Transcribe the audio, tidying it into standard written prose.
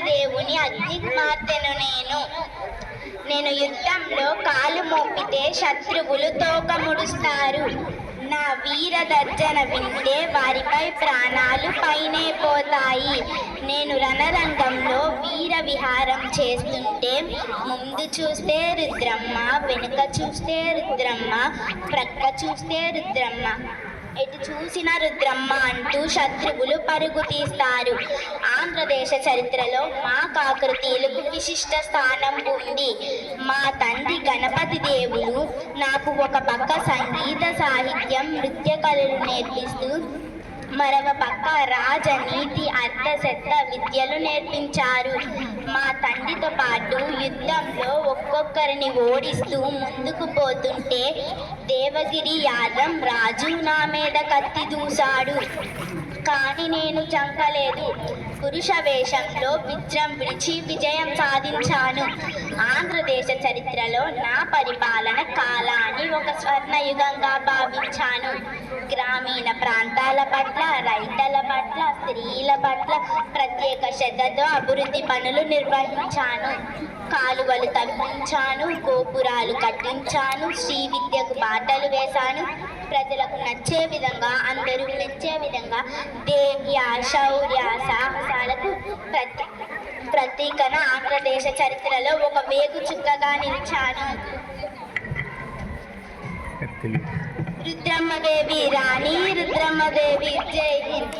దేవుని అగ్ని కుమార్తెను నేను యుద్ధంలో కాలు మోపితే శత్రువులు తోక ముడుస్తారు. నా వీర దర్జన వింటే వారిపై ప్రాణాలు పైనే పోతాయి. నేను రణరంగంలో వీర విహారం చేస్తుంటే ముందు చూస్తే రుద్రమ్మ, వెనుక చూస్తే రుద్రమ్మ, ప్రక్క చూస్తే రుద్రమ్మ, ఎటు చూసిన రుద్రమ్మ అంటూ శత్రువులు పరుగు తీస్తారు. ఆంధ్రదేశ చరిత్రలో మా కాకతీయులకు విశిష్ట స్థానం ఉంది. మా తండ్రి గణపతి దేవుడు నాకు ఒక పక్క సంగీత, సాహిత్యం, నృత్య కళలు నేర్పిస్తూ మరొక పక్క రాజనీతి, అర్థశస్త్ర విద్యలు నేర్పించారు. మా తండ్రితో పాటు యుద్ధంలో ఒక్కొక్కరిని ఓడిస్తూ ముందుకు పోతుంటే దేవగిరి యాదం రాజు నా మీద కత్తి దూశాడు. కానీ నేను చంపలేదు. పురుష వేషంలో విజృంభించి విజయం సాధించాను. ఆంధ్రదేశ చరిత్రలో నా పరిపాలన కాలాన్ని ఒక స్వర్ణయుగంగా భావించాను. గ్రామీణ ప్రాంతాల పట్ల, రైతుల పట్ల, స్త్రీల పట్ల ప్రత్యేక శ్రద్ధతో అభివృద్ధి పనులు నిర్వహించాను. కాలువలు తవ్వించాను, గోపురాలు కట్టించాను, శ్రీ విద్యకు బాటలు వేశాను. ప్రజలకు నచ్చే విధంగా, అందరూ మెచ్చే విధంగా ధైర్య, శౌర్య, సాహసాలకు ప్రతీకన ఆంధ్రదేశ చరిత్రలో ఒక వేగు చుక్కగా నిలిచాను. రుద్రమ్మదేవి రాణి, రుద్రమ్మదేవి జై హింద్.